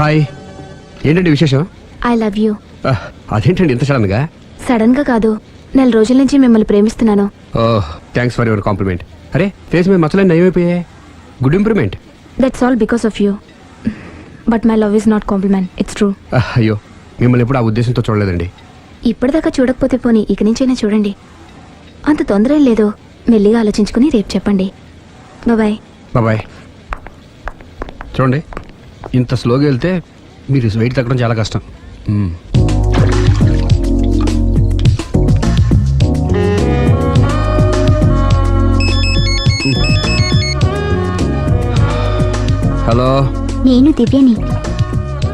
Hi, ఏంటండి విశేషం? I love you. అదేంటండి ఇంత సడన్ గా? సడన్ గా కాదు, నెల రోజుల నుంచి మిమ్మల్ని ప్రేమిస్తున్నాను. Oh, thanks for your compliment. అరే, ఫేస్ మీద మచ్చలన్నీ నయమైపోయాయి. Good improvement. That's all because of you. But my love is not compliment, it's true. అయ్యో, మిమ్మల్ని ఎప్పుడు ఆ ఉద్దేశంతో చూడలేదండి. ఇప్పటిదాకా చూడకపోతే పోనీ ఇక నుంచైనా చూడండి. అంత తొందర ఏం లేదు, మెల్లిగా ఆలోచించుకుని రేపు చెప్పండి. బాయ్. బాయ్. చూడండి, ఇంత స్లోగా వెళ్తే మీరు వెయిట్ తగ్గడం చాలా కష్టం. హలో, నేను దివ్యని.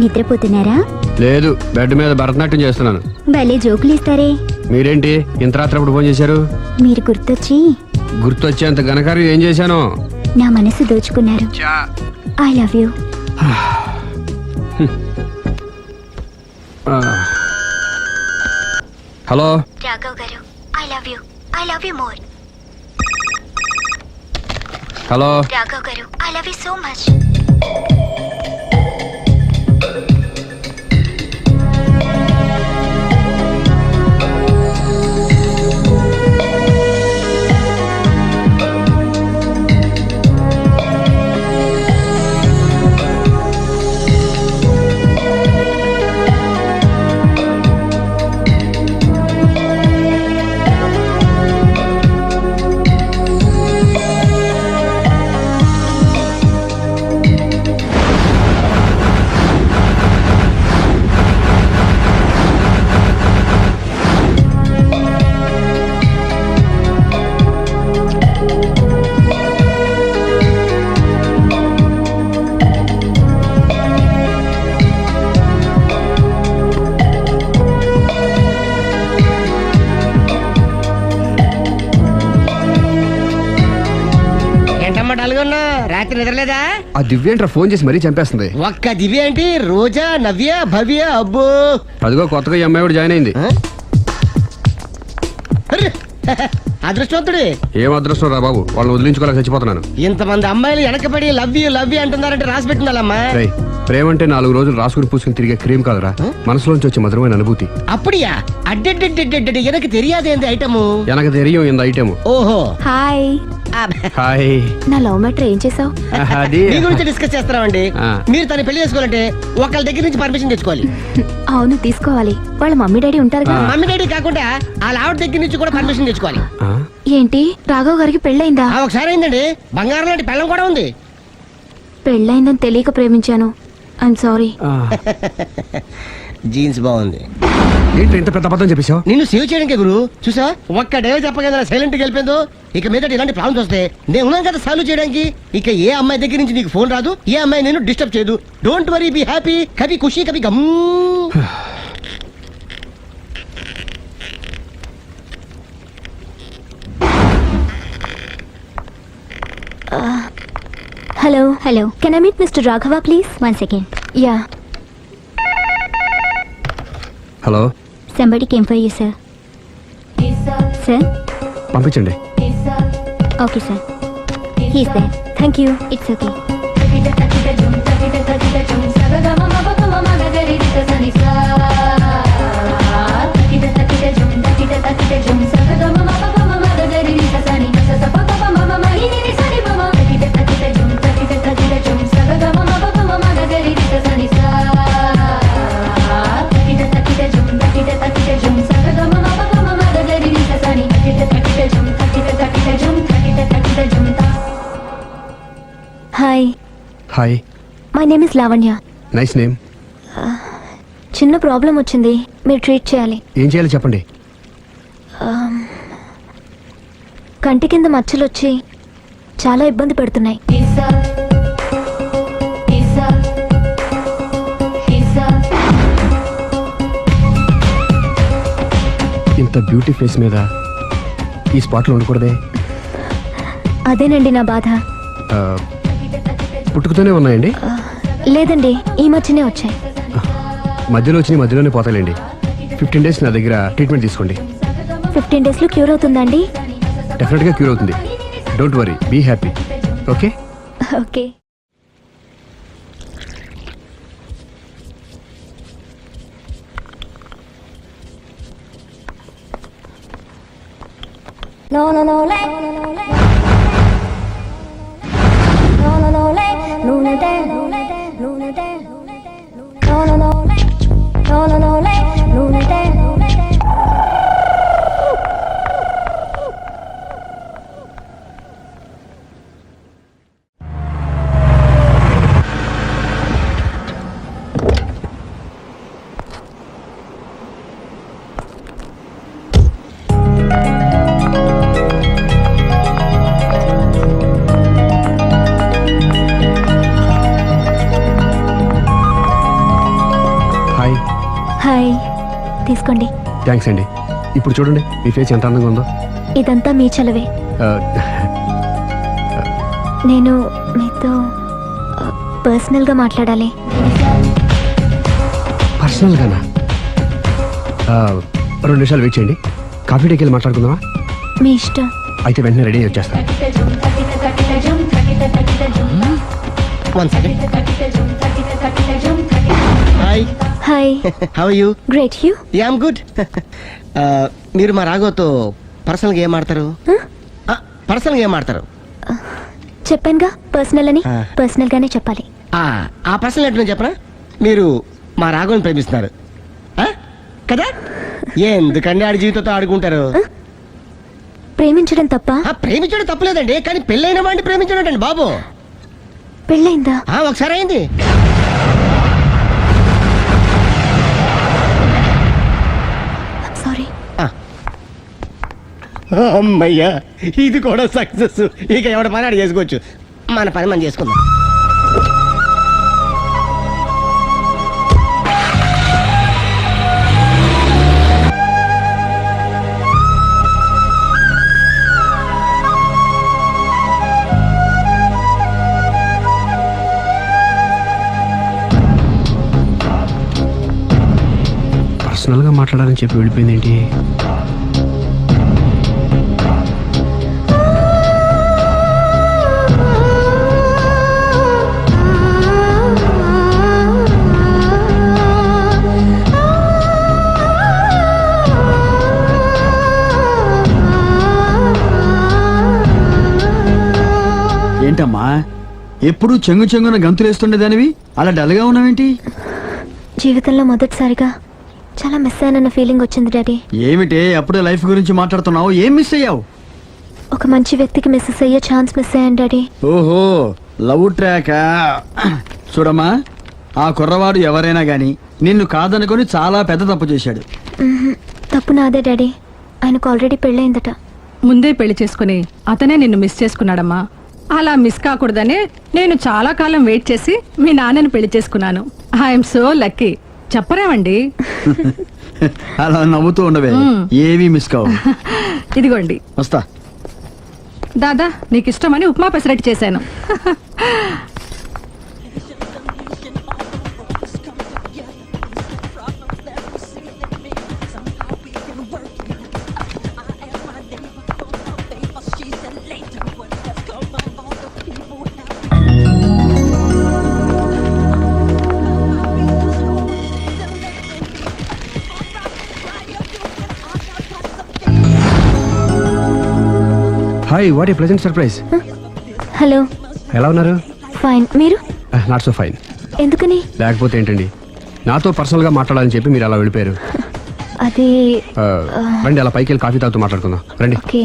నిద్రపోతున్నారా? లేదు, బెడ్ మీద భరతనాట్యం చేస్తున్నాను. భలే జోకులు ఇస్తారే. మీరేంటి ఇంత రాత్రప్పుడు ఫోన్ చేశారు? మీరు గుర్తొచ్చేంత ఘనకార్యం ఏం చేశాను? నా మనసు దోచుకున్నారు. I love you. Hello Raghav గారు, I love you more. Hello Raghav గారు, I love you so much. రాత్రి నిద్రలేదా? ఆ దివ్యేంట్రా ఫోన్ చేసి మరీ చంపేస్తుంది. ఒక్క దివ్య ఏంటి, రోజా, నవ్య, భవ్య, అబ్బో. అదిగో కొత్తగా ఈ అమ్మాయి కూడా జాయిన్ అయింది. అదృష్టవంతుడి. ఏం అదృష్టం రా బాబు, వాళ్ళని వదిలించుకోలేక చచ్చిపోతున్నాను. ఇంతమంది అమ్మాయిలు వెనకబడి లవ్ యూ అంటున్నారంటే రాసి పెట్టిండాలమ్మా. ప్రేమ అంటే 4 రోజులు రాసుకుని పూసుకుని తిరిగే క్రీమ్ కాదురా, మనసులోంచి వచ్చే మధురమైన అనుభూతి. అప్పుడియా? అడ్డెడ్డెడ్డెడ్డెడ్ ఎనకు తెలియదేంది ఐటము. ఎనకు తెలియం ఇంత ఐటము. ఓహో, హాయ్. హాయ్. నా లవ్ మ్యాటర్ ఏం చేసావు? అది మీ గురించి డిస్కస్ చేస్తున్నామండి. మీరు తన పెళ్లి చేసుకోవాలంటే ఒకళ్ళ దగ్గర నుంచి పర్మిషన్ తెచ్చుకోవాలి. అవును, తీసుకోవాలి. వాళ్ళ మమ్మీ డాడీ ఉంటారు కదా. మమ్మీ డాడీ కాకుండా వాళ్ళ ఆవిడ దగ్గర నుంచి కూడా పర్మిషన్ తెచ్చుకోవాలి. ఏంటి, రాఘవ్ గారికి పెళ్ళైందా? ఒకసారి అయిందండి. బంగారం లాంటి పెళ్ళం కూడా ఉంది. పెళ్ళైందని తెలియక ప్రేమించాను. I'm sorry. జీన్స్ బాగుంది. ఏంటి ఇంత పెద్ద అబద్ధం చెప్పేశావు? నిన్ను సేవ్ చేయడానికి గురు. చూసా, ఒక్క డే చెప్పగల సైలెంట్ గా వెళ్ళిపోయిందో. ఇక మీద ఇలాంటి ప్రాబ్లమ్స్ వస్తే నేను ఉన్నాను కదా సాల్వ్ చేయడానికి. ఇక ఏ అమ్మాయి దగ్గర నుంచి నీకు ఫోన్ రాదు, ఏ అమ్మాయి నేను డిస్టర్బ్ చేయదు. Don't worry, be happy. Kabhi Khushi Kabhi Gham. Hello. Can I meet mister Raghava please? 1 second. Yeah. Hello. Somebody came for you, sir. Sir? పంపించండి. Okay, sir. He's there. Thank you. It's okay. Hi. Hi. My name is Lavanya. Nice name. చిన్న problem వచ్చింది, మీరు treat చేయాలి. ఏం చేయాలి చెప్పండి. కంటి కింద మచ్చలు వచ్చి చాలా ఇబ్బంది పెడుతున్నాయి. ఇంత బ్యూటీ ఫేస్ మీద ఈ స్పాట్లో ఉండకూడదే. అదేనండి నా బాధ. పుట్టుకతోనే ఉన్నాయండి? లేదండి, ఈ మధ్యనే వచ్చాయి. మధ్యలో వచ్చి మధ్యలోనే పోతాయండి. 15 days నా దగ్గర ట్రీట్మెంట్ తీసుకోండి. 15 days లో క్యూర్ అవుతుందండి? డెఫినెట్గా క్యూర్ అవుతుంది. Don't worry, be happy. Okay. Okay. Hi. Hi, తీసుకోండి. థ్యాంక్స్ అండి. ఇప్పుడు చూడండి మీ ఫేస్ ఎంత అందంగా ఉందో. ఇదంతా మీ చలవే. ఆ, నేను మీతో పర్సనల్గా మాట్లాడాలి. పర్సనల్గానా? 2 నిమిషాలు వెయిట్ చేయండి. కాఫీ డేకి వెళ్ళి మాట్లాడుకుందామా? మీ ఇష్టం. అయితే వెంటనే రెడీ అయ్యి వచ్చేస్తాను. 1 second. Hi. Hi. How are you? Great. You? Yeah I'm good. మీరు మా రాఘవతో పర్సనల్గా ఏం ఆడతారు? పర్సనల్గా ఏం ఆడతారు? చెప్పానుగా పర్సనల్ అని. ఆ. పర్సనల్ గానే చెప్పాలి. ఆ పర్సనల్ ఏంటో నేను చెప్పనా? మీరు మా రాఘవని ప్రేమిస్తున్నారు కదా? ఎందుకండి ఆడి జీవితంతో ఆడుకుంటారు? ప్రేమించడం తప్ప? ప్రేమించడం తప్పలేదండి, కానీ పెళ్ళైన వాడిని ప్రేమించడం అండి బాబు. పెళ్ళైందా? ఒకసారి అయింది. సారీ. అమ్మయ్యా, ఇది కూడా సక్సెస్. ఇక ఎవడ పని ఆడు చేసుకోవచ్చు. మన పని మనం చేసుకుందాం. పర్సనల్గా మాట్లాడాలని చెప్పి వెళ్ళిపోయింది ఏంటి? ఏంటమ్మా ఎప్పుడు చెంగు చెంగున గంతులేస్తుండేదానివి అలా డల్గా ఉన్నావేంటి? జీవితంలో మొదటిసారిగా చాలా మిస్ అయినన్న ఫీలింగ్ వచ్చింది డాడీ. ఏమిటే అప్పుడే లైఫ్ గురించి మాట్లాడుతున్నావు? ఏం మిస్ అయ్యావు? ఒక మంచి వ్యక్తికి మిస్సెస్ అయ్యే ఛాన్స్ మిస్ అయ్యాను డాడీ. ఓహో, లవ్ ట్రాక్. చూడమ్మా, ఆ కుర్రవాడు ఎవరైనా గాని నిన్ను కాదనుకొని చాలా పెద్ద తప్పు చేశాడు. తప్పు నాదే డాడీ. ఆయనకు ఆల్రెడీ పెళ్ళయిందట. ముందే పెళ్లి చేసుకుని అతనే నిన్ను మిస్ చేసుకున్నాడమ్మా. అలా మిస్ కాకూడదనే నేను చాలా కాలం వెయిట్ చేసి మీ నాన్నని పెళ్లి చేసుకున్నాను. I'm so lucky. చెప్పరేమండి? అలా నవ్వుతూ ఉండవే, ఏవి మిస్ కావు. ఇదిగోండి. వస్తా. దాదా, నీకు ఇష్టమని ఉప్మా పెసరట్టు చేశాను. Hi, what a pleasant surprise. Hello. ఎలా ఉన్నారు? ఫైన్. మీరు? Not so fine. ఎందుకని? లేకపోతే ఏంటండి, నాతో పర్సనల్గా మాట్లాడాలని చెప్పి మీరు అలా వెళ్ళిపోయారు. అది రండి, అలా పైకి వెళ్ళి కాఫీ తాగుతూ మాట్లాడుకుందాం. రండి. ఓకే.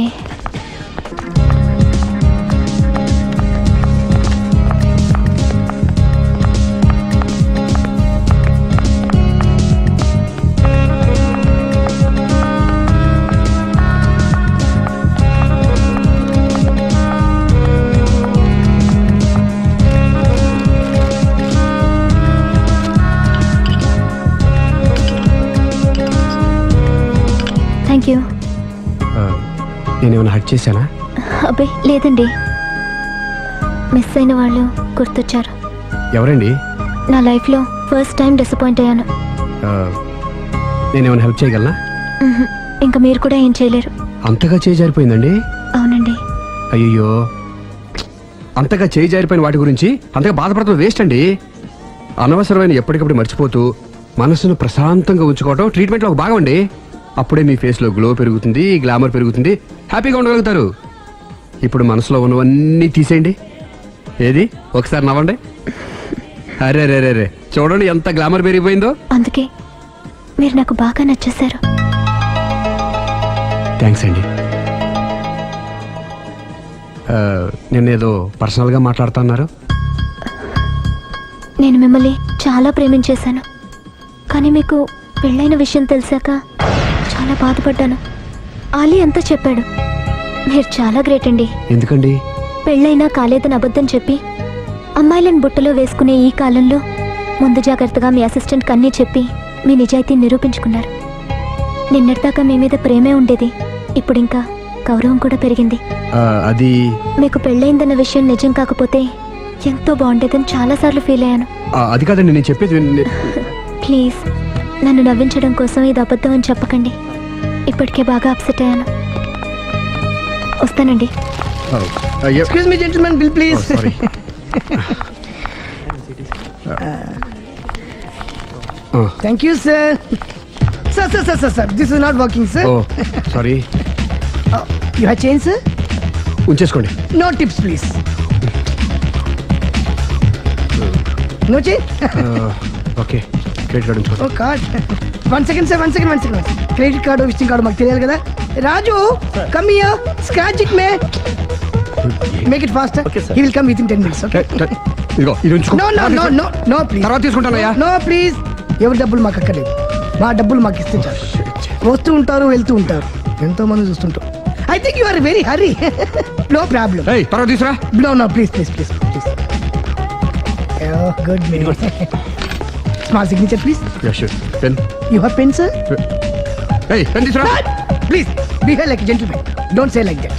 Thank you. నేనేమైనా హర్ట్ చేశానా? అబ్బే లేదండి, మిస్ అయిన వాళ్ళు గుర్తొచ్చారు. ఎవరండి? నా లైఫ్లో ఫస్ట్ టైం డిసప్పాయింట్ అయ్యాను. నేనేమైనా హెల్ప్ చేయగలనా? ఇంకా మీరు కూడా ఏం చేయలేరు. అంతగా చేయి జారిపోయిందండి? అవునండి. అయ్యో, అంతగా చేయి జారిపోయిన వాటి గురించి అంతగా బాధపడటం వేస్ట్ అండి. అనవసరమైన ఎప్పటికప్పుడు మర్చిపోతూ మనసును ప్రశాంతంగా ఉంచుకోవటం ట్రీట్మెంట్లో ఒక భాగం అండి. అప్పుడే మీ ఫేస్లో గ్లో పెరుగుతుంది, గ్లామర్ పెరుగుతుంది, హ్యాపీగా ఉండగలుగుతారు. ఇప్పుడు మనసులో ఉన్నవన్నీ తీసేయండి. ఏది ఒకసారి నవ్వండి. అరే రే రే రే, చూడండి ఎంత గ్లామర్ పెరిగిపోయిందో. అందుకే మీరు నాకు బాగా నచ్చేశారు. థ్యాంక్స్ అండి. నేనేదో పర్సనల్గా మాట్లాడుతున్నారు. నేను మిమ్మల్ని చాలా ప్రేమించేశాను, కానీ మీకు పెళ్ళైన విషయం తెలిసాక చాలా బాధపడ్డాను. ఆలీ అంతా చెప్పాడు. మీరు చాలా గ్రేట్ అండి. ఎందుకండి? పెళ్ళైనా కాలేదని అబద్ధం చెప్పి అమ్మాయిలను బుట్టలో వేసుకునే ఈ కాలంలో ముందు జాగ్రత్తగా మీ అసిస్టెంట్కి అన్నీ చెప్పి మీ నిజాయితీ నిరూపించుకున్నారు. నిన్నటిదాకా మీ మీద ప్రేమే ఉండేది, ఇప్పుడు ఇంకా గౌరవం కూడా పెరిగింది. అది మీకు పెళ్ళైందన్న విషయం నిజం కాకపోతే ఎంతో బాగుండేదని చాలాసార్లు ఫీల్ అయ్యాను. అది కాదండి నేను చెప్పేది. ప్లీజ్ నన్ను నవ్వించడం కోసం ఇది అబద్ధం అని చెప్పకండి. ఇప్పటికే బాగా అప్సెట్ అయ్యాను. వస్తానండి. Excuse me gentlemen, bill please. Sorry. Thank you sir. Sir this is not working sir. Oh sorry. You have change sir? ఉంచేసుకోండి. No tips please. No change. Okay, credit card ఉంచుకోండి. Oh card. One second sir, one second. Credit card visiting card మాకు తెలియాలి కదా. Raju come here, scratch it may, make it fast. He will come with in 10 minutes. Okay. ఇదిగో ఇది ఉంచుకో. No please. తర్వాత తీసుకుంటానయ్యా. No please. ఎవరి డబ్బులు మాకు అక్కర్లేదు, మా డబ్బులు మాకు ఇస్తే చాలు. వస్తూ ఉంటారు, వెళ్తూ ఉంటారు, ఎంతో మంది చూస్తుంటారు. I think you are very hurry. No problem. ఏయ్, తర్వాత తీసురా. No please. Good may. Small signature please. Yeah sure. Pen. You have pen sir? ఏయ్, పెన్ తీసురా. Please, behave like a gentleman. Don't say like that.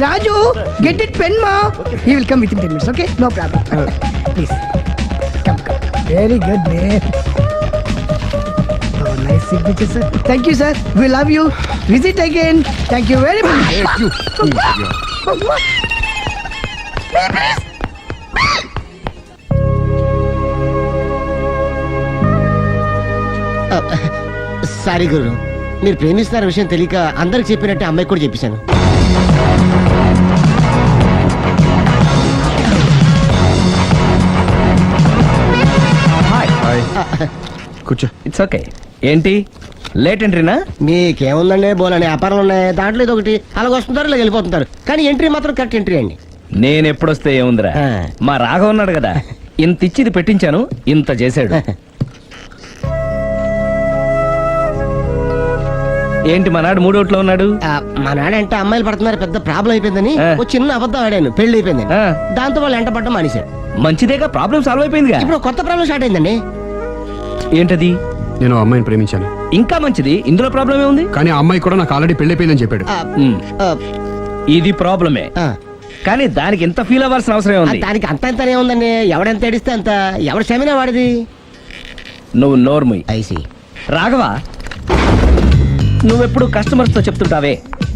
Raju, get it pen, ma. He will come within 10 minutes, okay? No problem. Please. Come. Very good, man. Oh, nice signature, sir. Thank you, sir. We love you. Visit again. Thank you very much. Thank you. Sorry గురు, మీరు ప్రేమిస్తున్న విషయం తెలియక అందరికి చెప్పినట్టే అమ్మాయికి కూడా చెప్పేశాను. హాయ్. కూర్చో. It's okay. ఏంటి లేట్ ఎంట్రీనా? మీకేముందండి, బోలని వ్యాపారాలు ఉన్నాయి, దాంట్లో ఇది ఒకటి అలాగ వస్తుంటారు, ఇలా వెళ్ళిపోతుంటారు, కానీ ఎంట్రీ మాత్రం కరెక్ట్ ఎంట్రీ అండి. నేను ఎప్పుడొస్తే ఏముందిరా, మా రాఘవ ఉన్నాడు కదా, ఇంత ఇచ్చిది పెట్టించాను, ఇంత చేశాడు. ఏంటి మా నాడు మూడోట్లో ఉన్నాడు? మా నాడంటే అమ్మాయిలు పడుతున్నారు, పెద్ద ప్రాబ్లం అయిపోయిందని ఒక చిన్న అబద్ధం ఆడాను, పెళ్లి అయిపోయింది. దాంతో వాళ్ళు ఎంట పడడం మానేశాడు. మంచిదేగా, ప్రాబ్లం సాల్వ్ అయిపోయిందిగా. ఇప్పుడు కొత్త ప్రాబ్లం స్టార్ట్ అయిందండి. ఏంటది? నేను ఆ అమ్మాయిని ప్రేమించాను. ఇంకా మంచిది, ఇందులో ప్రాబ్లం ఏముంది? కానీ ఆ అమ్మాయి కూడా నాకు ఆల్రెడీ పెళ్ళైపోయిందని చెప్పాడు. ఇది ప్రాబ్లమే, కానీ దానికి ఎంత ఫీల్ అవ్వాల్సిన అవసరం ఉంది? దానికి అంత ఎంతనే ఉందండి, ఎవడెంత ఏడిస్తే అంత, ఎవడు క్షమినా వాడిది. నువ్వు నోర్ముయ్. ఐసి రాఘవ, నువ్వెప్పుడు కస్టమర్స్ తో చెప్తుంటావే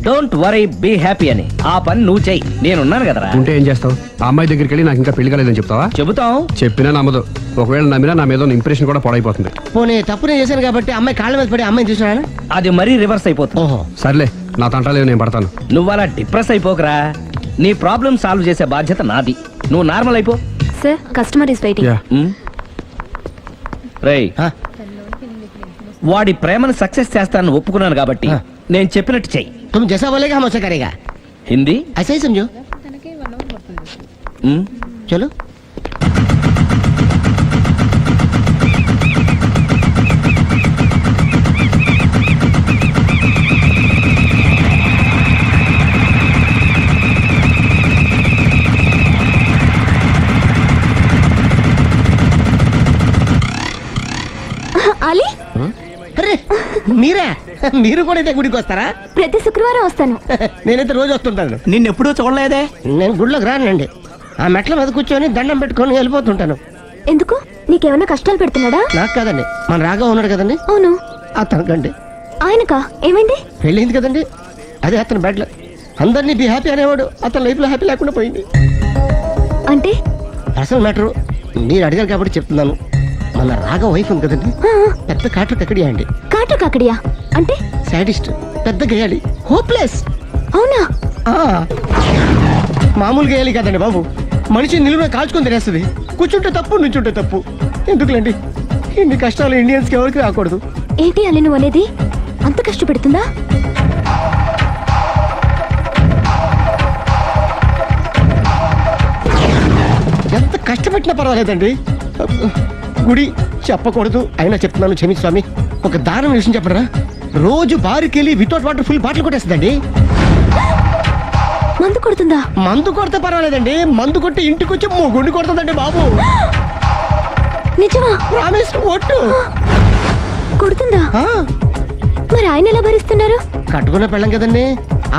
డోంట్ వరీ బీ హ్యాపీ అని, ఆ పని నువ్వు చెయ్యి, నేనున్నాను కదరా. ఉంటే ఏం చేస్తావు? ఆ అమ్మాయి దగ్గరికి వెళ్ళి నాకు ఇంకా పెళ్లి కాలేదని చెప్తావా? చెబుతాం. చెప్పినా నమ్మదు. ఒకవేళ నమ్మినా నా మీద ఇంప్రెషన్ కూడా పాడైపోతుంది. పోనీ తప్పు నేను చేశాను కాబట్టి అమ్మాయి కాళ్ళ మీద పడి అమ్మాయిని చూసినా అది మరీ రివర్స్ అయిపోతుంది. ఓహో సర్లే, నా తంటాలేవు, నేను పడతాను. నువ్వు అలా డిప్రెస్ అయిపోకరా, నీ ప్రాబ్లం సాల్వ్ చేసే బాధ్యత నాది, నువ్వు నార్మల్ అయిపో. Sir, customer is waiting. Yeah. రేయ్, వాడి ప్రేమను సక్సెస్ చేస్తానని ఒప్పుకున్నాను కాబట్టి నేను చెప్పినట్టు చెయ్యి. तुम जैसा बोलेगा हम वैसा करेगा. హిందీ ऐसा ही समझो. चलो. ఆలీ, అరే మీరా, మీరు కూడా అయితే గుడికి వస్తారా? ప్రతి శుక్రవారం వస్తాను. నేనైతే రోజు వస్తుంటాను. నిన్నెప్పుడూ చూడలేదే. నేను గుడిలోకి రానండి, ఆ మెట్ల మీద కూర్చొని దండం పెట్టుకొని వెళ్ళిపోతుంటాను. ఎందుకు? నీకేమైనా కష్టాలు పెడుతున్నాడా? నాకు కాదండి, మన రాఘవ ఉన్నాడు కదండి, అవును. అతనికండి. ఆయనకా? ఏమైంది? పెళ్ళింది కదండి, అదే అతని బెడ్లో అందరినీ బి హ్యాపీ అనేవాడు, అతని లైఫ్ లో హ్యాపీ లేకుండా పోయింది. అంటే పర్సనల్ మ్యాటర్ మీరు అడిగారు కాబట్టి చెప్తున్నాను. మన రాఘవ వైఫ్ ఉంది కదండి, పెద్ద కాటు కక్కడియా అండి. కాటు కాకడియా అంటే? సాడిస్ట్, పెద్ద గేయాలి, హోప్లెస్. అవునా? మామూలు గేయాలి కదండి బాబు, మనిషి నిలువున కాల్చుకొని తినేస్తుంది. కూర్చుంటే తప్పు, నుంచుంటే తప్పు. ఎందుకులేండి, ఇన్ని కష్టాలు ఇండియన్స్కి ఎవరికి రాకూడదు. ఏంటి అల్లి నువ్వు అనేది? అంత కష్టపెడుతుందా? ఎంత కష్టపెట్టినా పర్వాలేదండి. గుడి చెప్పకూడదు, అయినా చెప్తున్నాను, క్షమించు స్వామి. ఒక దారుణ విషయం చెప్పరా, రోజు బారుకెళ్ళి వితౌట్ వాటర్ ఫుల్ బాటిల్ కొట్టేస్తుందండి. మందు కొడుతుందా? మందు కొడితే పర్వాలేదండి, మందు కొట్టి ఇంటికి వచ్చి గుండు కొడుతుందండి బాబు. నిజమా? రామేష్ ఒట్టు. కొడుతుందా? ఆ, మరి ఆయన ఎలా భరిస్తున్నారు? కట్టుకున్న పెళ్ళం కదండి.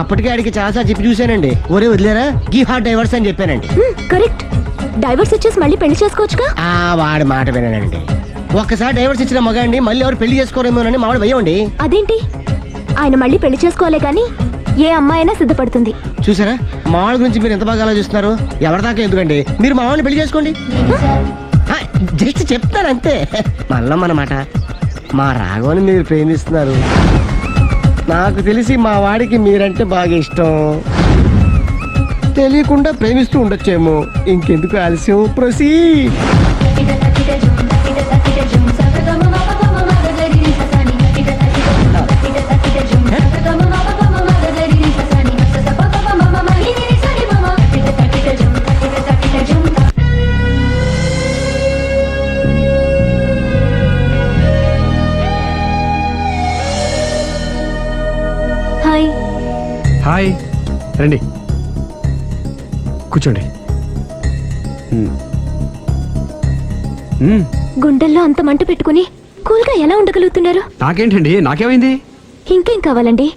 అప్పటికే ఆడికి చాలాసార్లు చెప్పి చూశానండి, ఒరే వదిలేరా గీ హార్ట్ డైవర్స్ అని చెప్పానండి. కరెక్ట్. డైవర్స్ ఇచ్చేసి మళ్ళీ పెళ్లి చేసుకోవచ్చుగా. వాడి మాట వినానండి. ఒక్కసారి డైవర్స్ ఇచ్చిన మగాండి మళ్ళీ ఎవరు పెళ్లి చేసుకోరేమోనని మావాడు భయం అండి. అదేంటి? ఆయన మళ్ళీ పెళ్లి చేసుకోలే గాని ఏ అమ్మాయినా సిద్ధపడుతుంది. చూసారా మావాడి గురించి మీరు ఎంత బాగా ఆలోచిస్తున్నారు. ఎవరిదాకా ఎందుకండి, మీరు మావాడిని పెళ్లి చేసుకోండి. జస్ట్ చెప్తాను అంతే. మళ్ళా మన మాట, మా రాఘవని మీరు ప్రేమిస్తున్నారు. నాకు తెలిసి మా వాడికి మీరంటే బాగా ఇష్టం. తెలియకుండా ప్రేమిస్తూ ఉండొచ్చేమో. ఇంకెందుకు ఆలస్యం, ప్రొసీడ్. హాయ్. హాయ్, రండి కూర్చోండి. గుండెల్లో అంత మంట పెట్టుకుని కూల్గా ఎలా ఉండగలుగుతున్నారు? నాకేంటండి, నాకేమైంది? ఇంకేం కావాలండి?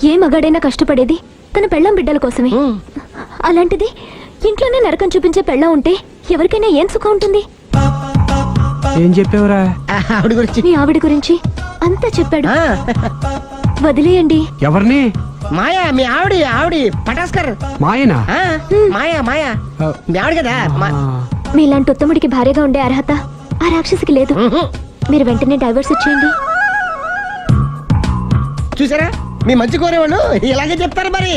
ఏ మగాడైనా కష్టపడేది తన పెళ్ళాం బిడ్డల కోసమే. అలాంటిది ఇంట్లోనే నరకం చూపించే పెళ్ళాం ఉంటే ఎవరికైనా ఏం సుఖం ఉంటుంది? ఏం చెప్పావురా? ఆవిడ గురించి. మీ ఆవిడ గురించి అంతా చెప్పాడు. వదిలేయండి. ఎవరిని? మాయా, మీ ఆవిడ పటాస్కర్. మాయనా? మాయా మీ ఆవిడ కదా. మీలాంటి ఉత్తముడికి భార్యగా ఉండే అర్హత ఆ రాక్షసికి లేదు. మీరు వెంటనే డైవర్స్ ఇచ్చేయండి. చూసారా, మీ మంచి కోరేవాళ్ళు ఇలాగే చెప్తారు మరి.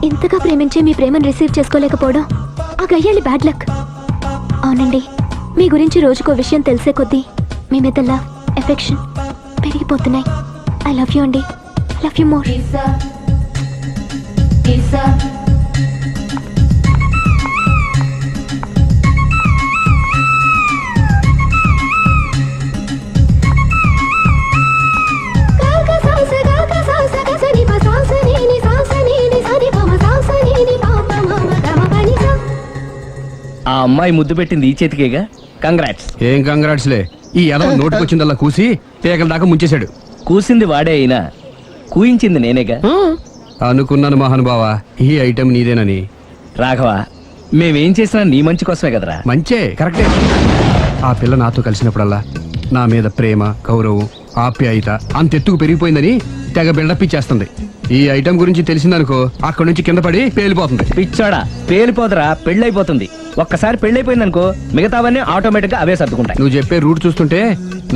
ఇంతగా ప్రేమించే మీ ప్రేమను రిసీవ్ చేసుకోలేకపోవడం ఆ గయ్యాలి బ్యాడ్ లక్. అవునండి, మీ గురించి రోజుకో విషయం తెలిసే కొద్దీ మీ మీద లవ్, ఎఫెక్షన్ పెరిగిపోతున్నాయి. ఐ లవ్ యూ అండి. I love you more. ఆ అమ్మాయి ముద్దు పెట్టింది ఈ చేతికేగా. కంగ్రాట్స్. ఏం కంగ్రాట్స్లే, ఈ ఎదవ నోటికొచ్చిందల్లా కూసి పేకల దాకా ముంచేశాడు. కూసింది వాడే అయినా కూయించింది నేనేగా. అనుకున్నాను మహానుభావా, ఈ ఐటెం నీదేనని. రాఘవ, మేమేం చేసినా నీ మంచి కోసమే కదరా. మంచే, కరెక్టే. ఆ పిల్ల నాతో కలిసినప్పుడల్లా నా మీద ప్రేమ, గౌరవం, ఆప్యాయత అంతెత్తుకు పెరిగిపోయిందని తెగ బిల్డప్ ఇచ్చేస్తుంది. ఈ ఐటెం గురించి తెలిసిందనుకో, అక్కడి నుంచి కింద పడి పేలిపోతుంది. పిచ్చోడా, పేలిపోదరా, పెళ్ళైపోతుంది. ఒక్కసారి పెళ్ళైపోయిందనుకో మిగతావన్నీ ఆటోమేటిక్ గా అవే సర్దుకుంటాయి. నువ్వు చెప్పే రూట్ చూస్తుంటే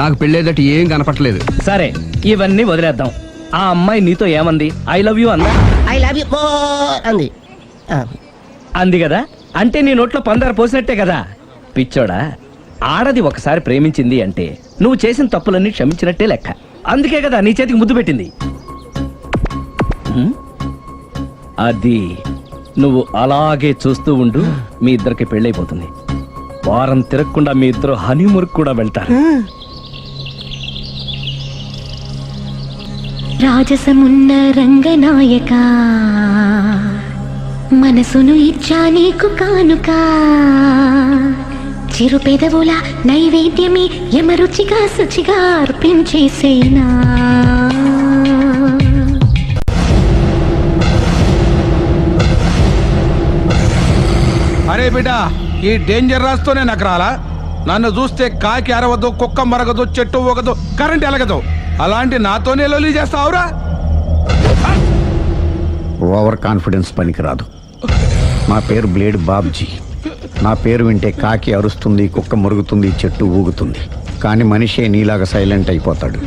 నాకు పెళ్ళేదట ఏం కనపట్లేదు. సరే, ఇవన్నీ వదిలేద్దాం. ఆ అమ్మాయి నీతో ఏమంది? ఐ లవ్ యూ అందా? ఐ లవ్ యూ అంది. అంది కదా, అంటే నీ నోట్లో పందారు పోసినట్టే కదా. పిచ్చోడా, ఆడది ఒకసారి ప్రేమించింది అంటే నువ్వు చేసిన తప్పులన్నీ క్షమించినట్టే లెక్క. అందుకే కదా నీ చేతికి ముద్దు పెట్టింది. అది నువ్వు అలాగే చూస్తూ ఉండు, మీ ఇద్దరికి పెళ్ళైపోతుంది. వారం తిరగకుండా మీ ఇద్దరు హనీమూర్ కూడా వెళ్తారు. రాజసమున్న రంగనాయక, మనసును ఇచ్చా నీకు కానుక, చిరు పెదవుల నైవేద్యమే యమరుచిగా శుచిగా అర్పించేసేనా. అరే బిడ్డ, ఈ డేంజర్ రాస్తూనే నాకు రాలా? నన్ను చూస్తే కాకి అరవదు, కుక్క మరగదు, చెట్టు ఊగదు, కరెంట్ ఎలగదు. అలాంటి నాతోనే లొల్లి చేస్తావురా? ఓవర్ కాన్ఫిడెన్స్ పనికిరాదు. నా పేరు బ్లేడ్ బాబ్జీ. నా పేరు వింటే కాకి అరుస్తుంది, కుక్క మురుగుతుంది, చెట్టు ఊగుతుంది, కానీ మనిషే నీలాగా సైలెంట్ అయిపోతాడు.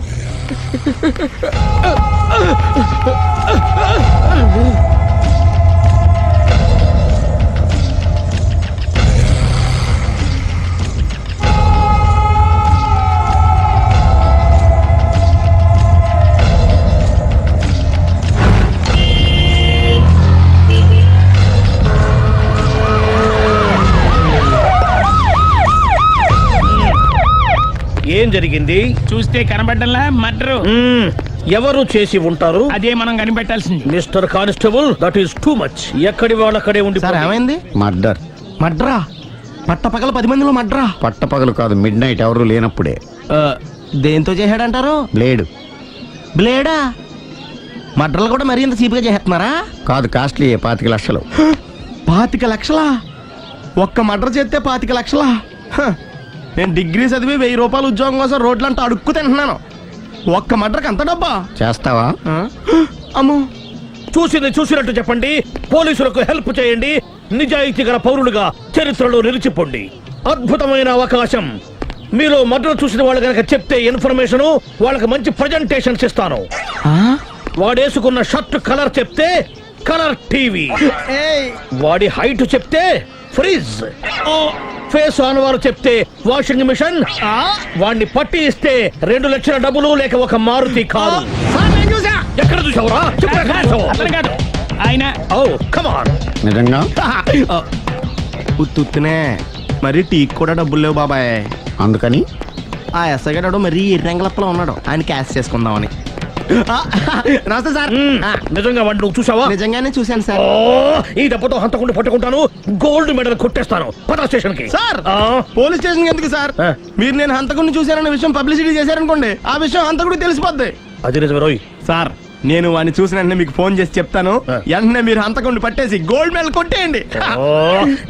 ఏం జరిగింది? చూస్తే కనబడ్డంలా మర్డరు. ఎవరు చేసి ఉంటారు? అదే మనం కనిపెట్టాల్సింది. Mister constable, that is too much. ఎక్కడి వాళ్ళక్కడే ఉండి సార్ ఏమైంది? మర్డర్. మడ్రా పట్ట పగల 10 మందిలో మడ్రా. పట్టపగలు కాదు, మిడ్ నైట్ ఎవరు లేనప్పుడే. దేంతో చేశాడంటారు? బ్లేడ్. బ్లేడా? మడ్రలు కూడా మరీ ఇంత చీప్గా చేస్తున్నారా? కాదు, కాస్ట్లీ 25 లక్షలు. 25 లక్షలా? ఒక్క మడ్ర చేస్తే 25 లక్షలా? నేను డిగ్రీ చదివి 1000 రూపాయలు ఉద్యోగం కోసం రోడ్లంతా అడుక్కు తింటున్నాను. ఒక్క మడ్రకు అంత డబ్బా? చేస్తావా? అమ్మో, చూసినట్టు చెప్పండి. పోలీసులకు హెల్ప్ చేయండి. నిజాయితీ గల పౌరులుగా చరిత్రలో నిలిచిపోండి. అద్భుతమైన అవకాశం. మీలో మర్డర్ చూసిన వాళ్ళు కనుక చెప్తే ఇన్ఫర్మేషన్, వాళ్ళకి మంచి ప్రజెంటేషన్స్ ఇస్తాను. వాడేసుకున్న షర్ట్ కలర్ చెప్తే కలర్ టీవీ, వాడి హైట్ చెప్తే ఫ్రిజ్, ఫేస్ ఆన్ వారు చెప్తే వాషింగ్ మిషన్, వాడిని పట్టి ఇస్తే 2 లక్షల డబ్బులు లేక ఒక మారుతి కారు. ఎక్కడ చూసావురా? ఆయన నిజంగా ఉత్తునే మరి టీకి కూడా డబ్బులు లేవు బాబాయ్. అందుకని ఆ ఎస్ఐ గారు మరీ ఎర్రంగలప్పలో ఉన్నాడు, ఆయన క్యాష్ చేసుకుందామని. నమస్తే సార్. నిజంగా వాడిని నువ్వు చూసావా? నిజంగానే చూశాను సార్. ఈ దెబ్బతో హంతకుండా పట్టుకుంటాను, గోల్డ్ మెడల్ కొట్టేస్తాను. పద స్టేషన్ కి. సార్, పోలీస్ స్టేషన్ ఎందుకు సార్? మీరు నేను హంతకుడిని చూశారన్న విషయం పబ్లిసిటీ చేశారనుకోండి, ఆ విషయం హంతకుడికి తెలిసిపోద్ది. అది నిజమే రోయ్. సార్, నేను వాడిని చూసిన వెంటనే మీకు ఫోన్ చేసి చెప్తాను. వెంటనే మీరు హంతకుడిని పట్టేసి గోల్డ్ మెడల్ కొట్టేయండి.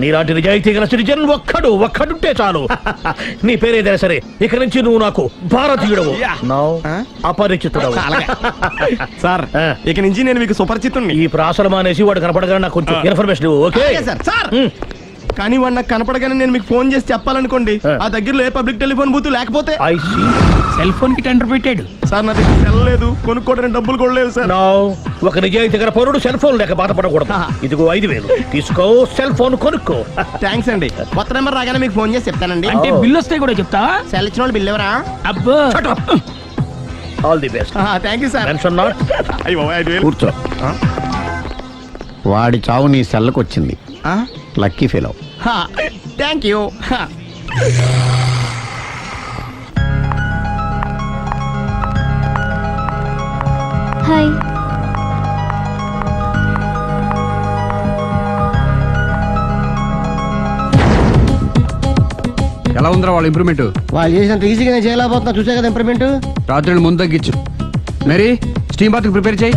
నీలాంటి నిజాయితీ గల సిటిజన్ ఒక్కడుంటే చాలు. నీ పేరేదైనా సరే, ఇక నుంచి నువ్వు నాకు భారతీయుడవు, అపరిచితుడవు. సార్, ఇక నుంచి నేను మీకు సుపరిచితుణ్ణి. ఈ ప్రాసలు మానేసి వాడు కనపడగానే నాకు కొంచెం ఇన్ఫర్మేషన్. Okay sir. సార్, కానీ వాడు నాకు కనపడగానే నేను మీకు ఫోన్ చేసి చెప్పాలనుకోండి, ఆ దగ్గరలో ఏ పబ్లిక్ టెలిఫోన్ బూత్ లేకపోతే. సెల్ ఫోన్ కి టెండర్ పెట్టాడు. సార్, నా దగ్గర సెల్ లేదు, కొనుక్కోవడానికి డబ్బులు కూడా లేవు సార్. ఒక నిజాయితీ గల పౌరుడు సెల్ ఫోన్ లేక బాధపడకూడదు. ఇదిగో 5000 తీసుకో, సెల్ ఫోన్ కొనుక్కో. థ్యాంక్స్ అండి. కొత్త నెంబర్ రాగానే మీకు ఫోన్ చేసి చెప్తానండి. అంటే బిల్ వస్తే కూడా చెప్తా? సెల్ ఇచ్చిన వాళ్ళు బిల్ ఎవరా? అబ్బో, all the best. Thank you sir. Tension not. కూర్చో. వాడి చావు నీ సెల్లకు వచ్చింది. Lucky fellow. Thank you. Hi. ఎలా ఉందిరా వాళ్ళ ఇంప్రూవ్మెంట్? వాళ్ళు చేసినంత ఈజీగా నేను చేయలేకపోతున్నా. చూసా కదా ఇంప్రూవ్మెంట్. రాత్రి ముందు తగ్గించు. మరి స్టీమ్ బాత్ ప్రిపేర్ చేయి.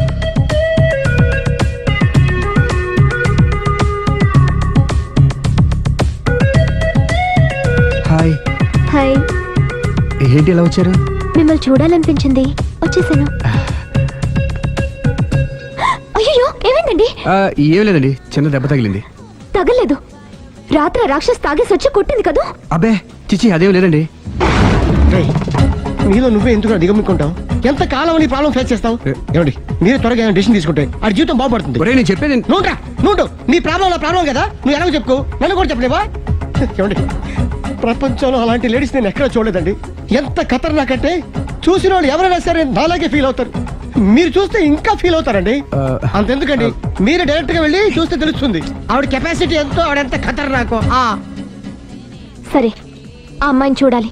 హాయ్. హాయ్. ఏంటి ఎలా వచ్చారు? మిమ్మల్ని చూడాలనిపించింది, వచ్చేసాను. అయ్యో, ఏమైందండి? ఏం లేదండి, చిన్న దెబ్బ తగిలింది. తగలేదు. రాత్రి రాక్షస్ తాగేసి వచ్చి కొట్టింది కదా? అబ్బే చిచి, అదేం లేదండి. నీలో నువ్వే ఎందుకు దిగమ్ముకుంటావు? ఎంత కాలం నీ ప్రాబ్లం ఫేస్ చేస్తావు? ఏమండి, మీరే త్వరగా డిసిషన్ తీసుకుంటే ఆ జీవితం బాగుపడుతుంది. నేను చెప్పేది నువ్వు నీ ప్రాబ్లం నా ప్రాబ్లం కదా, నువ్వు ఎలా చెప్పుకో, నన్ను కూడా చెప్పలేవా? ఏమండి, ప్రపంచంలో అలాంటి లేడీస్ నేను ఎక్కడ చూడలేదండి. ఎంత ఖతర్నాకంటే చూసిన వాళ్ళు ఎవరైనా సరే నాలాగే ఫీల్ అవుతారు. మీరు చూస్తే ఇంకా ఫీల్ అవుతారండి. అంతెందుకండి, మీరు డైరెక్ట్ గా వెళ్ళి చూస్తే తెలుస్తుంది ఆవిడ కెపాసిటీ ఎంతో, ఆవిడ ఎంత ఖతర్నాకో. సరే, ఆ అమ్మాయిని చూడాలి.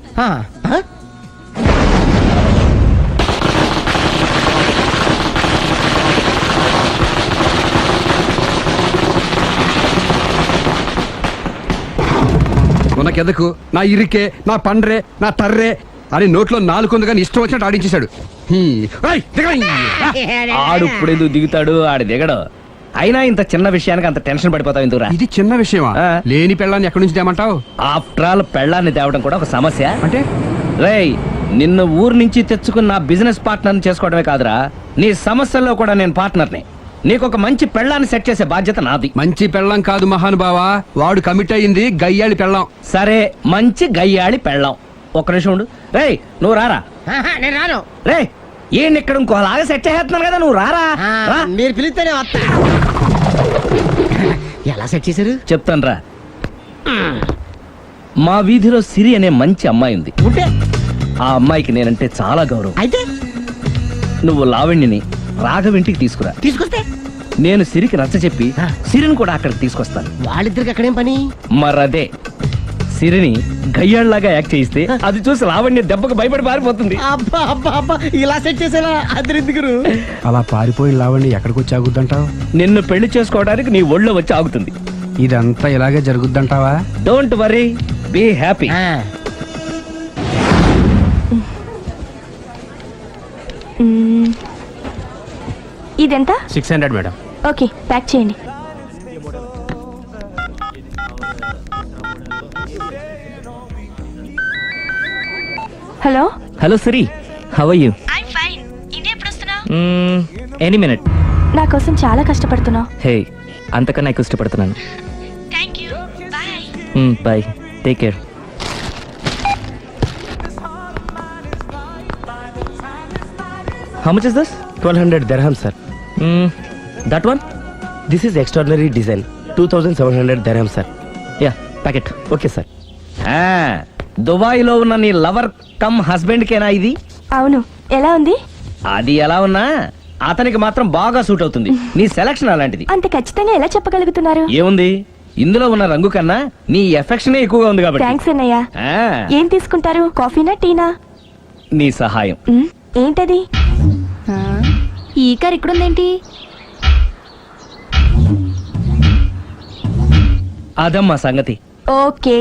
కెదకు నా ఇరికే, నా పండ్రే, నా తర్రే అని నోట్లో 4 ఉంది కానీ ఇష్టం వచ్చినట్టు ఆడించేశాడు. ఆడు ఇప్పుడు ఎందుకు దిగుతాడు? ఆడు దిగడు. అయినా ఇంత చిన్న విషయానికి అంత టెన్షన్ పడిపోతావు ఎందుకురా? ఇది చిన్న విషయమా? లేని పెళ్ళాన్ని ఎక్కడి నుంచి తేమంటావు? ఆఫ్టర్ ఆల్ పెళ్ళాన్ని తేవడం కూడా ఒక సమస్య అంటే? రేయ్, నిన్ను ఊరు నుంచి తెచ్చుకున్న నా బిజినెస్ పార్ట్నర్ని చేసుకోవడమే కాదురా, నీ సమస్యల్లో కూడా నేను పార్ట్నర్ని. నీకు ఒక మంచి పెళ్ళాన్ని సెట్ చేసే బాధ్యత నాది. మంచి పెళ్ళం కాదు మహానుభావా, వాడు కమిట్ అయ్యింది గయ్యాళి పెళ్ళం. సరే, మంచి గయ్యాళి పెళ్ళం. ఒక్క నిమిషం ఉండు. రేయ్, నువ్వు రారా. నేను రాను. రేయ్, ఏం ఇక్కడ ఇంకోలాగా సెట్ చేస్తున్నాను కదా, నువ్వు రారా రా. మీరు పిలిస్తేనే వస్తా. ఎలా సెట్ చేశారు చెప్తాను రా. మా వీధిలో సిరి అనే మంచి అమ్మాయి ఉంది. ఉంటే ఆ అమ్మాయికి నేనంటే చాలా గౌరవం. అయితే నువ్వు లావణ్యని రాఘవింటికి తీసుకురా. తీసుకొస్తే నేను సిరికి నచ్చ చెప్పి సిరిని కూడా అక్కడికి తీసుకొస్తాను. వాళ్ళిద్దరికి అక్కడేం పని? మరదే సిరిని గయ్యాళ్ళలాగా యాక్ట్ చేయిస్తే అది చూసి లావణ్య దెబ్బకు భయపడి పారిపోతుంది. అబ్బా అబ్బా అబ్బా, ఇలా సెట్ చేసేలా అద్దరిద్దరు. అలా పారిపోయి లావండి ఎక్కడికి వచ్చి ఆగుద్దంటావు? నిన్ను పెళ్లి చేసుకోవడానికి నీ ఒళ్ళో వచ్చి ఆగుతుంది. ఇదంతా ఇలాగే జరుగుద్దంటావా? Don't worry, be happy. ఇదెంత? 600 మేడం. ఓకే, ప్యాక్ చేయండి. Hello hello Siri, how are you? Any minute. నా కోసం చాలా కష్టపడుతున్నావు. హే, అంతకన్నా ఎక్కువ ఇష్టపడుతున్నాను. Bye, take care. How much is this? 1200 dirhams, sir. That one? This is extraordinary design. 2700 dirhams, sir. Yeah, pack it. Okay, sir. దుబాయ్లో ఉన్న నీ లవర్ కమ్ హస్బెండ్ కేనా ఇది? అవును. ఎలా ఉంది? అది ఎలా ఉన్నా అతనికి మాత్రం బాగా సూట్ అవుతుంది. నీ సెలక్షన్ అలాంటిది. అంత ఖచ్చితంగా ఎలా చెప్పగలుగుతున్నారు? ఏముంది, ఇందులో ఉన్న రంగు కన్నా నీ ఎఫెక్షనే ఎక్కువగా ఉంది కాబట్టి. థ్యాంక్స్ అన్నయ్య. ఏం తీసుకుంటారు, కాఫీనా టీనా? నీ సహాయం. ఏంటది? ఈ కార్ ఇక్కడుందేంటి? అదమ్మా సంగతి. ఓకే,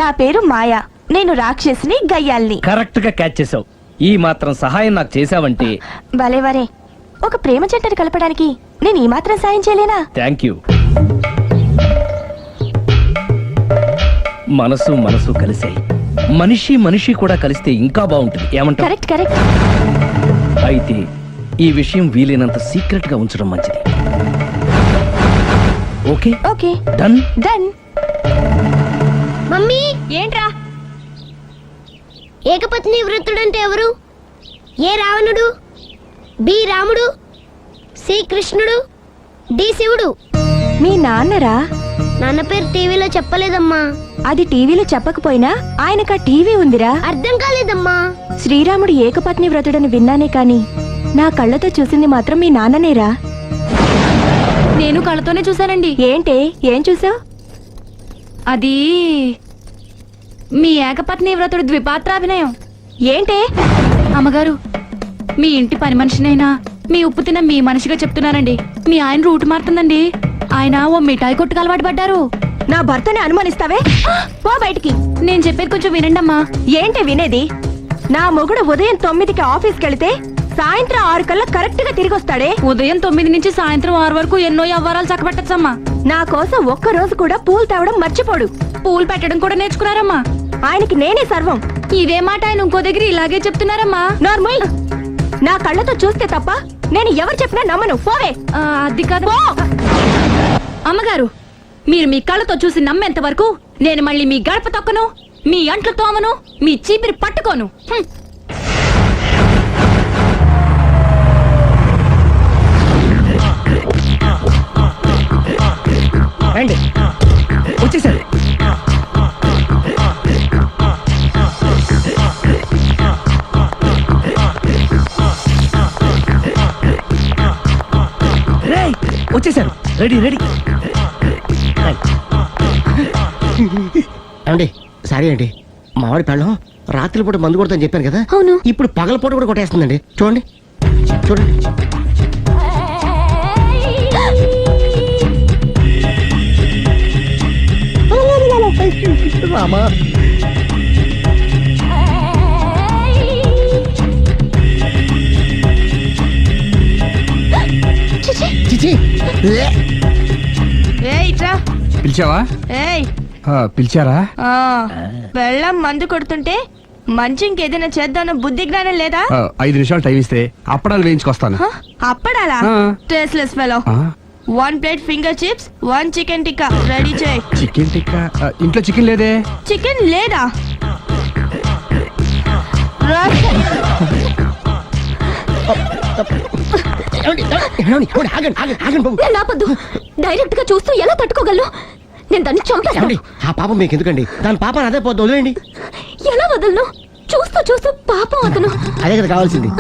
నా పేరు మాయా. నేను రాక్షసిని, గయ్యాల్ని. కరెక్ట్ గా క్యాచ్ చేసావు. ఈ మాత్రం సహాయం నాకు చేసావంటే. భలేవరే, ఒక ప్రేమ జంటను కలపడానికి నేను ఈ మాత్రం సాయం చేయలేనా? Thank you. మనసు మనసు కలిసాయి, మనిషి మనిషి కూడా కలిస్తే ఇంకా బాగుంటుంది. ఏమంటావు? Correct correct. అయితే ఈ విషయం వీలైనంత సీక్రెట్ గా ఉంచడం మంచిది. Okay okay, done done. Mummy, ఏంట్రా? ఏకపత్ని వృత్తుడంటే ఎవరు? ఏ రావణుడు, బి రాముడు, సి కృష్ణుడు, డి శివుడు. మీ నాన్నరా? నాన్న పేరు టీవీలో చెప్పలేదమ్మా. అది టీవీలో చెప్పకపోయినా ఆయనకా టీవీ ఉందిరా. అర్థం కాలేదమ్మా. శ్రీరాముడు ఏకపత్ని వ్రతుడని విన్నానే కాని నా కళ్ళతో చూసింది మాత్రం మీ నాన్ననేరా. నేను కళ్ళతోనే చూశానండి. ఏంటే, ఏం చూసావు? అది మీ ఏకపత్ని వ్రతుడు ద్విపాత్రాభినయం. ఏంటే? అమ్మగారు, మీ ఇంటి పని మనిషినైనా మీ ఉప్పు తిన్న మీ మనిషిగా చెప్తున్నానండి. మీ ఆయన రూట్ మారుతుందండి. ఆయన ఓ మిఠాయి కొట్టుకు అలవాటు పడ్డారు. నా భర్తని అనుమానిస్తావే? పో బయటికి. నేను చెప్పేది కొంచెం వినండి అమ్మా. ఏంటి వినేది? నా మొగుడు ఉదయం 9కి ఆఫీస్కి వెళితే సాయంత్రం 6 కల్లా కరెక్ట్ గా తిరిగి వస్తాడే. ఉదయం 9 నుంచి సాయంత్రం 6 వరకు ఎన్నో వ్యవహారాలు చక్కబెట్టచ్చమ్మా. నా కోసం ఒక్క రోజు కూడా పూలు తేవడం మర్చిపోడు. పూలు పెట్టడం కూడా నేర్చుకున్నారమ్మా. ఆయనకి నేనే సర్వం. ఇదే మాట ఆయన ఇంకో దగ్గర ఇలాగే చెప్తున్నారమ్మా. నార్మల్, నా కళ్ళతో చూస్తే తప్ప నేను ఎవరు చెప్పినా నమ్మను. పోవే. అది కాదు అమ్మగారు, మీరు మీ కళ్ళతో చూసి నమ్మేంత వరకు నేను మళ్ళీ మీ గడప తొక్కను, మీ అంట్లు తోమను, మీ చీపిరి పట్టుకోను. రండి, వచ్చేసారు. వచ్చేసారు, రెడీ రెడీ. అండి సారీ అండి, మామిడి పెళ్ళం రాత్రిపూట మందు కొడతాను చెప్పాను కదా. అవును. ఇప్పుడు పగలపూట కూడా కొట్టేస్తుందండి. చూడండి చూడండి. రామా, చిచి. పిలిచావా? పిలిచారా? వెళ్ళం మందు కొడుతుంటే మంచి ఇంకేదైనా చేద్దాం బుద్ధి జ్ఞానం లేదా? 5 నిమిషాలు టైం ఇస్తే అప్పడాలు వేయించుకొస్తాను. అప్పడాలా? Tasteless fellow. 1 plate finger chips, 1 chicken tikka ready చేయి. చికెన్ టిక్కా? ఇంట్లో చికెన్ లేదే. చికెన్ లేదా? ఆగండి బాబు. నేను ఆపొద్దు. డైరెక్ట్ గా చూస్తూ ఎలా తట్టుకోగలను? నేను దాన్ని చంపేస్తాను. ఏమండి ఆ పాపం మీకు ఎందుకండి? దాని పాప అదే పోతుంది, వదిలేండి. ఎలా వదలను? చూస్తూ చూస్తూ పాపం అతను. అదే కదా కావాల్సింది.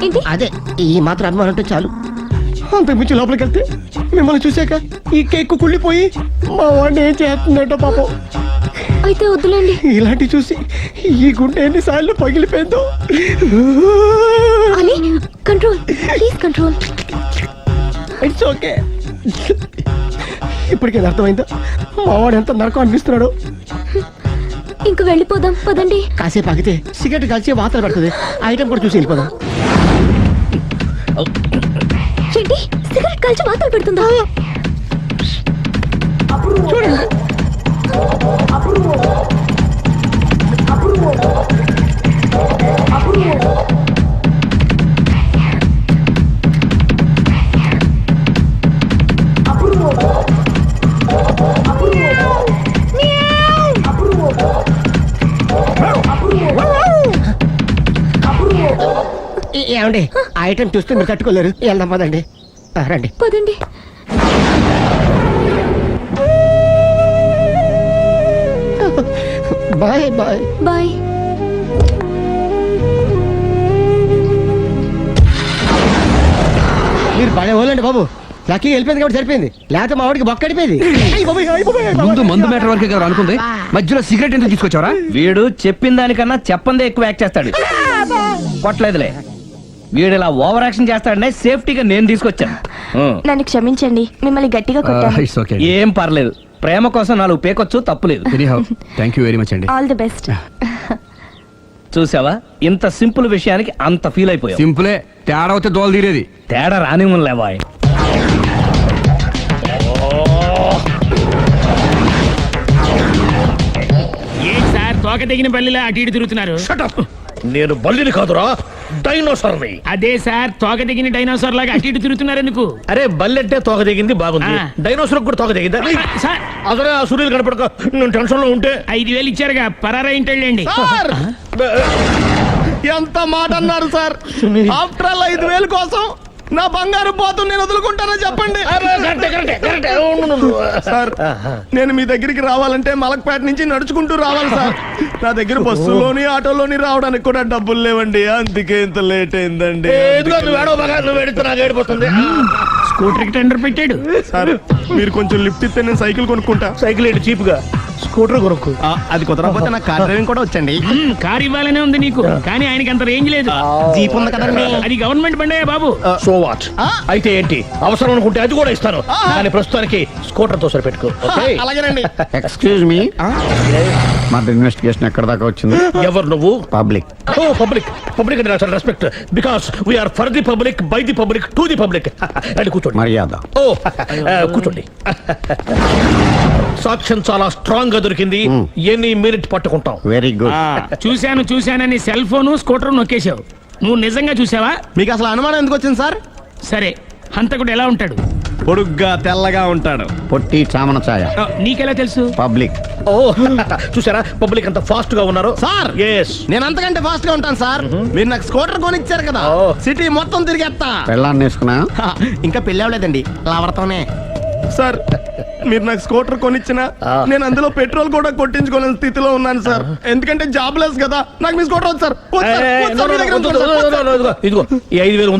ఏంటి? అదే ఈ మాత్రం అభిమానం అంటే చాలు. అంతకుమించి లోపలికి వెళ్తే మిమ్మల్ని చూసాక ఈ కేక్ కుళ్ళిపోయి మా వాడిని ఏం చేస్తుందంటో పాపం. అయితే వద్దులేండి. ఇలాంటి చూసి ఈ గుండె ఎన్నిసార్లు పగిలిపోయిందో. అని control, please control. It's okay. ఇప్పటికే అర్థమైందా మా వాడు ఎంత నరకం అనిపిస్తున్నాడు? ఇంక వెళ్ళిపోదాం పదండి. కాసేపు ఆగితే సిగరెట్ కాల్చి వాతలు పడుతుంది. ఆ ఐటమ్ కూడా చూసి వెళ్ళిపోదాం. ఏంటి సిగరెట్ కాల్చి వాతలు పెడుతుందా? చూడండి. ఏమండి ఆ ఐటమ్ చూస్తే మీరు తట్టుకోలేరు. వెళ్దాం పదండి. రండి పదండి. Bye bye. బాయ్. మీరు పడే వాళ్ళండి బాబు. లక్కీ వెళ్ళిపోయింది కాబట్టి సరిపోయింది, లేకపోతే మా వాడికి బొక్కడిపోయింది. ముందు మందు మ్యాటర్ వరకే కదా అనుకుంది, మధ్యలో సిగరెట్ ఎందుకు తీసుకొచ్చావరా? వీడు చెప్పిన దానికన్నా చెప్పందే ఎక్కువ యాక్ట్ చేస్తాడు. కొట్టలేదులే, వీడు ఇలా ఓవర్ యాక్షన్ చేస్తాడనే సేఫ్టీగా నేను తీసుకొచ్చాను. నన్ను క్షమించండి, మిమ్మల్ని గట్టిగా కొట్టాను. It's okay. ఏం పర్లేదు, ప్రేమ కోసం 4 పేకొచ్చు, తప్పులేదు. Anyhow thank you very much అండి. All the best. చూసావా, ఇంత సింపుల్ విషయానికి అంత ఫీల్ అయిపోయావు. సింపులే, తేడా వస్తే దోలు తీరేది. తేడా రాని లేవాయ్. ఏం సార్ తోక తెగిన బల్లిలా అటు ఇటు తిరుగుతున్నారు? నేను బల్లిని కాదురా, డైనోసార్ని. అదే సార్ తోక తెగిన డైనోసార్ లాగా అటు ఇటు తిరుగుతున్నారు ఎందుకు? అరే బల్లెట్టే తోక దిగింది బాగుంది, ఆ. డైనోసార్ కూడా తోక దిగిందా? సార్ అసలే ఆ సూర్యులు కనపడక నేను టెన్షన్ లో ఉంటే 5,000 ఇచ్చారుగా, పరారా ఇంటండి. ఎంత మాట అన్నారు సార్? ఆఫ్టర్ ఆల్ 5,000 కోసం నా బంగారు పోతు నేను వదులుకుంటానో చెప్పండి సార్. నేను మీ దగ్గరికి రావాలంటే మలక్పేట నుంచి నడుచుకుంటూ రావాలి సార్. నా దగ్గర బస్సులోని ఆటోలోని రావడానికి కూడా డబ్బులు లేవండి, అందుకే ఇంత లేట్ అయిందండి. స్కూటర్ కి టెండర్ పెట్టాడు సార్. మీరు కొంచెం లిఫ్ట్ ఇస్తే నేను సైకిల్ కొనుక్కుంటా. సైకిల్ ఏంటి చీప్ గా, స్కూటర్ కొనుక్కు. అది కుదరకపోతే నాకు కార్ డ్రైవింగ్ కూడా వచ్చండి. కార్ ఇవ్వాలనే ఉంది నీకు, కానీ ఆయనకి అంత రేంజ్ లేదు. జీప్ ఉంది కదండి. అది గవర్నమెంట్ బండే బాబు. So what? అయితే ఏంటి, అవసరం అనుకుంటే అది కూడా ఇస్తాను, కానీ ప్రస్తుతానికి స్కూటర్ తో సరిపెట్టుకో. అలాగేనండి. ఎక్స్క్యూజ్ మీ, మా ఇన్వెస్టిగేషన్ ఎక్కడ దాకా వచ్చింది? ఎవరు నువ్వు? పబ్లిక్. ఓ పబ్లిక్. పబ్లిక్ అంటే చాలా respect, because we are for the public, by the public, to the public. అంటే కూర్చోండి. మర్యాద. ఓ కూర్చోండి. సాక్ష్యం చాలా స్ట్రాంగ్ గా దొరికింది, ఎన్ని మినిట్ పట్టుకుంటాం. Very good. చూశానని సెల్ ఫోను స్కూటర్ నొక్కేశావు. నువ్వు నిజంగా చూసావా? మీకు అసలు అనుమానం ఎందుకు వచ్చింది సార్? సరే, హంతకుడు ఎలా ఉంటాడు? పొడుగ్గా తెల్లగా ఉంటాడు. పొట్టి చామన ఛాయ. నీకెలా తెలుసు? పబ్లిక్. ఓ చూసారా పబ్లిక్ అంత ఫాస్ట్ గా ఉన్నారు సార్. ఎస్, నేను అంతకంటే ఫాస్ట్ గా ఉంటాను సార్. మీరు నాకు స్కూటర్ కొనిచ్చారు కదా, సిటీ మొత్తం తిరిగేస్తా. పెళ్ళాన్ని వేసుకున్నా? ఇంకా పెళ్ళి అవ్వలేదండి, లావడతానే. సార్ మీరు నాకు స్కూటర్ కొనిచ్చిన నేను అందులో పెట్రోల్ కూడా కొట్టించుకోలేని స్థితిలో ఉన్నాను సార్. ఎందుకంటే జాబ్ లెస్ కదా, నాకు మీ స్కూటర్ వద్దు సార్. ఇదిగో ఈ 5,000